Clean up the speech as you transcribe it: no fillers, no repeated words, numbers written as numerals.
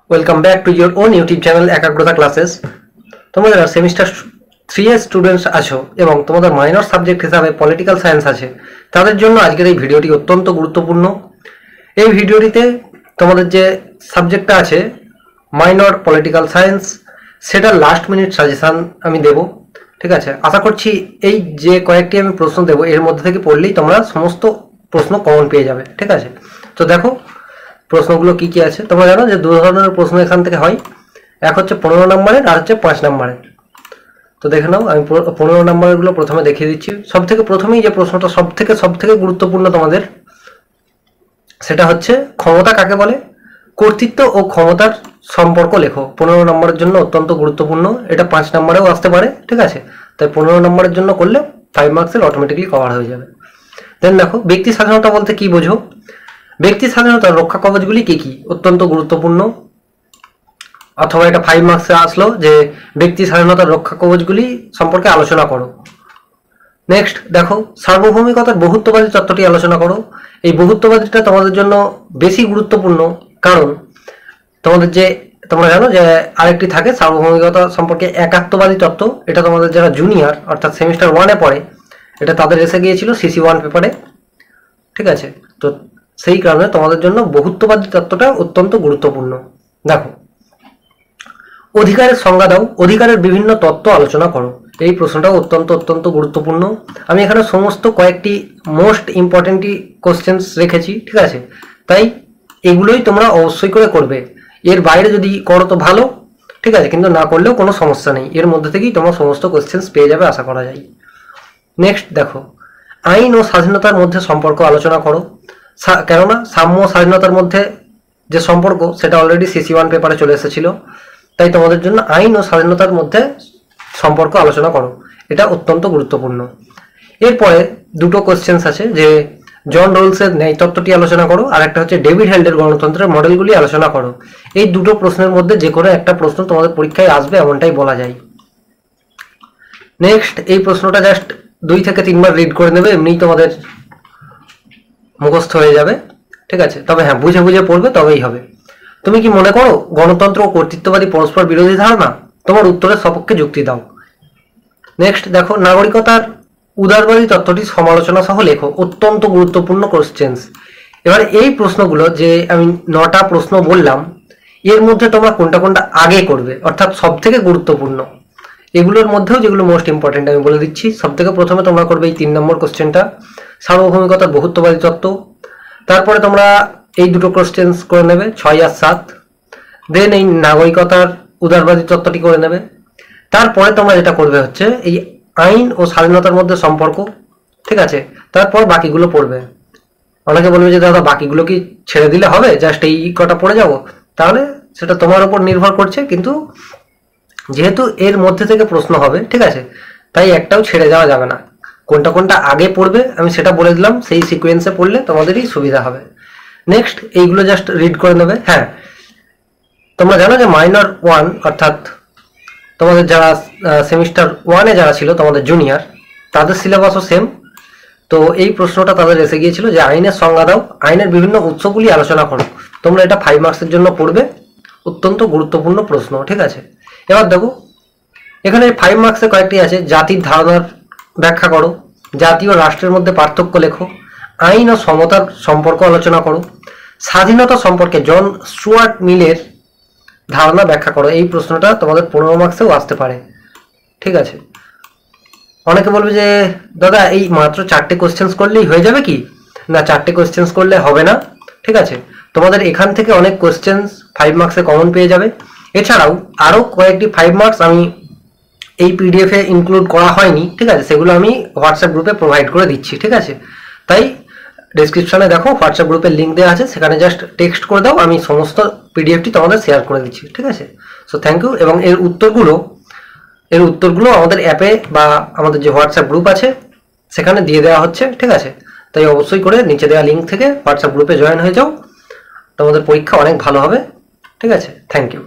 Welcome back to your own YouTube channel একাগ্রতা classes. তোমরা যারা সেমিস্টার 3 এর স্টুডেন্টস আছো এবং তোমাদের মাইনর সাবজেক্ট হিসাবে পলিটিক্যাল সায়েন্স আছে, তাদের জন্য আজকের এই ভিডিওটি অত্যন্ত গুরুত্বপূর্ণ। এই ভিডিওটিতে তোমাদের যে সাবজেক্টটা আছে মাইনর পলিটিক্যাল সায়েন্স, সেটা লাস্ট মিনিট সাজেশন আমি দেব। ঠিক আছে, আশা করছি এই যে কয়েকটি আমি প্রশ্ন দেব এর মধ্যে থেকে পড়লেই তোমরা সমস্ত প্রশ্ন কমন পেয়ে যাবে। ঠিক আছে, তো দেখো প্রশ্নগুলো কি কি আছে। তোমরা জানো যে দু ধরনের প্রশ্ন এখান থেকে হয়, এক হচ্ছে 15 নম্বরের আর হচ্ছে 5 নম্বরের। তো দেখে নাও, আমি 15 নম্বরের গুলো প্রথমে দেখিয়ে দিচ্ছি। সব থেকে প্রথমেই যে প্রশ্নটা সব থেকে গুরুত্বপূর্ণ তোমাদের, সেটা হচ্ছে ক্ষমতা কাকে বলে, কর্তৃত্ব ও ক্ষমতার সম্পর্ক লেখো। 15 নম্বরের জন্য অত্যন্ত গুরুত্বপূর্ণ, এটা 5 নম্বরেও আসতে পারে। ঠিক আছে, তাই 15 নম্বরের জন্য করলে 5 মার্কসের অটোমেটিকলি কভার হয়ে যাবে। দেন দেখো, ব্যক্তি স্বাধীনতা বলতে কি বোঝো, ব্যক্তি স্বাধীনতার রক্ষা কবচগুলি কি কি, অত্যন্ত গুরুত্বপূর্ণ। অথবা এটা 5 মার্কসে আসলো যে ব্যক্তি স্বাধীনতার রক্ষা কবচগুলি সম্পর্কে আলোচনা করো। নেক্সট দেখো, সার্বভৌমিকতার বহুত্ববাদী তত্ত্বটি আলোচনা করো। এই বহুত্ববাদীটা তোমাদের জন্য বেশি গুরুত্বপূর্ণ, কারণ তোমরা জানো যে আরেকটি থাকে সার্বভৌমিকতা সম্পর্কে একাত্মবাদী তত্ত্ব। এটা তোমাদের যারা জুনিয়র অর্থাৎ সেমিস্টার 1-এ পড়ে, এটা তাদের এসে গিয়েছিল সিসি 1 পেপারে। ঠিক আছে, তো সেই কারণে তোমাদের জন্য বহুত্ববাদী তত্ত্বটা অত্যন্ত গুরুত্বপূর্ণ। দেখো, অধিকারের সংজ্ঞা দাও, অধিকারের বিভিন্ন তত্ত্ব আলোচনা করো। এই প্রশ্নটাও অত্যন্ত গুরুত্বপূর্ণ। আমি এখানে সমস্ত কয়েকটি মোস্ট ইম্পর্টেন্ট কোশ্চেন্স রেখেছি। ঠিক আছে, তাই এগুলোই তোমরা অবশ্যই করে করবে। এর বাইরে যদি করো তো ভালো, ঠিক আছে, কিন্তু না করলেও কোনো সমস্যা নেই, এর মধ্যে থেকেই তোমরা সমস্ত কোশ্চেন্স পেয়ে যাবে আশা করা যায়। নেক্সট দেখো, আইন ও স্বাধীনতার মধ্যে সম্পর্ক আলোচনা করো। কেননা সাম্য স্বাধীনতার মধ্যে যে সম্পর্ক সেটা অলরেডি সিসি 1 পেপারে চলে এসেছিল, তাই তোমাদের জন্য আইন ও স্বাধীনতার মধ্যে সম্পর্ক আলোচনা করো, এটা অত্যন্ত গুরুত্বপূর্ণ। এরপরে দুটো কোশ্চেন্স আছে, যে জন রোলসের ন্যায় তত্ত্বটি আলোচনা করো, আর একটা হচ্ছে ডেভিড হেল্ডের গণতন্ত্রের মডেলগুলি আলোচনা করো। এই দুটো প্রশ্নের মধ্যে যে কোনো একটা প্রশ্ন তোমাদের পরীক্ষায় আসবে এমনটাই বলা যায়। নেক্সট, এই প্রশ্নটা জাস্ট 2 থেকে 3 বার রিড করে নেবে, এমনিই তোমাদের মুখস্থ হয়ে যাবে। ঠিক আছে, তবে হ্যাঁ, বুঝে বুঝে পড়বে তবেই হবে। তুমি কি মনে করো গণতন্ত্র ও কর্তৃত্ববাদী পরস্পর বিরোধী ধারণা? তোমার উত্তরের সপক্ষে যুক্তি দাও। নেক্সট দেখো, নাগরিকতার উদারবাদী তত্ত্বটি সমালোচনা সহ লেখো। অত্যন্ত গুরুত্বপূর্ণ কোশ্চেন্স। এবার এই প্রশ্নগুলো যে আমি 9টা প্রশ্ন বললাম, এর মধ্যে তোমরা কোনটা কোনটা আগে করবে, অর্থাৎ সব থেকে গুরুত্বপূর্ণ এগুলোর মধ্যেও যেগুলো মোস্ট ইম্পর্টেন্ট আমি বলে দিচ্ছি। সব থেকে প্রথমে তোমরা করবে এই 3 নম্বর কোশ্চেনটা, সার্বভৌমিকতার বহুত্ববাদী তত্ত্ব। তারপরে তোমরা এই দুটো কোশ্চেন্স করে নেবে 6 আর 7। দেন এই নাগরিকতার উদারবাদী তত্ত্বটি করে নেবে। তারপরে তোমরা যেটা করবে হচ্ছে এই আইন ও স্বাধীনতার মধ্যে সম্পর্ক। ঠিক আছে, তারপর বাকিগুলো পড়বে। অনেকে বলবে যে দাদা বাকিগুলো কি ছেড়ে দিলে হবে, জাস্ট এই কটা পড়ে যাব? তাহলে সেটা তোমার উপর নির্ভর করছে, কিন্তু যেহেতু এর মধ্যে থেকে প্রশ্ন হবে, ঠিক আছে, তাই একটাও ছেড়ে যাওয়া যাবে না। কোনটা কোনটা আগে পড়বে আমি সেটা বলে দিলাম, সেই সিকোয়েন্সে পড়লে তোমাদেরই সুবিধা হবে। নেক্সট এইগুলো জাস্ট রিড করে নেবে। হ্যাঁ, তোমরা জানো যে মাইনর 1 অর্থাৎ তোমাদের যারা সেমিস্টার 1-এ যারা ছিল তোমাদের জুনিয়র, তাদের সিলেবাসও সেম। তো এই প্রশ্নটা তাদের এসে গিয়েছিল যে আইনের সংজ্ঞা দাও, আইনের বিভিন্ন উৎসগুলি আলোচনা করো। তোমরা এটা 5 মার্কসের জন্য পড়বে, অত্যন্ত গুরুত্বপূর্ণ প্রশ্ন। ঠিক আছে, এবার দেখো এখানে 5 মার্কসে কয়েকটি আছে। জাতির ধারণার ব্যাখ্যা করো, জাতি ও রাষ্ট্রের মধ্যে পার্থক্য লেখো, আইন ও সমতার সম্পর্ক আলোচনা করো, স্বাধীনতা সম্পর্কে জন স্টুয়ার্ট মিলের ধারণা ব্যাখ্যা করো। এই প্রশ্নটা তোমাদের 15 মার্কসেও আসতে পারে। ঠিক আছে, অনেকে বলবে যে দাদা এই মাত্র 4টে কোশ্চেন্স করলেই হয়ে যাবে কি? না, 4টে কোশ্চেন্স করলে হবে না। ঠিক আছে, তোমাদের এখান থেকে অনেক কোশ্চেন্স 5 মার্কসে কমন পেয়ে যাবে। এছাড়াও আরও কয়েকটি 5 মার্কস আমি এই পিডিএফে ইনক্লুড করা হয়নি। ঠিক আছে, সেগুলো আমি হোয়াটসঅ্যাপ গ্রুপে প্রোভাইড করে দিচ্ছি। ঠিক আছে, তাই ডেসক্রিপশনে দেখো হোয়াটসঅ্যাপ গ্রুপের লিঙ্ক দেওয়া আছে, সেখানে জাস্ট টেক্সট করে দাও, আমি সমস্ত পিডিএফটি তোমাদের শেয়ার করে দিচ্ছি। ঠিক আছে, সো থ্যাংক ইউ। এবং এর উত্তরগুলো আমাদের অ্যাপে বা আমাদের যে হোয়াটসঅ্যাপ গ্রুপ আছে সেখানে দিয়ে দেওয়া হচ্ছে। ঠিক আছে, তাই অবশ্যই করে নিচে দেওয়া লিঙ্ক থেকে হোয়াটসঅ্যাপ গ্রুপে জয়েন হয়ে যাও, তোমাদের পরীক্ষা অনেক ভালো হবে। ঠিক আছে, থ্যাংক ইউ।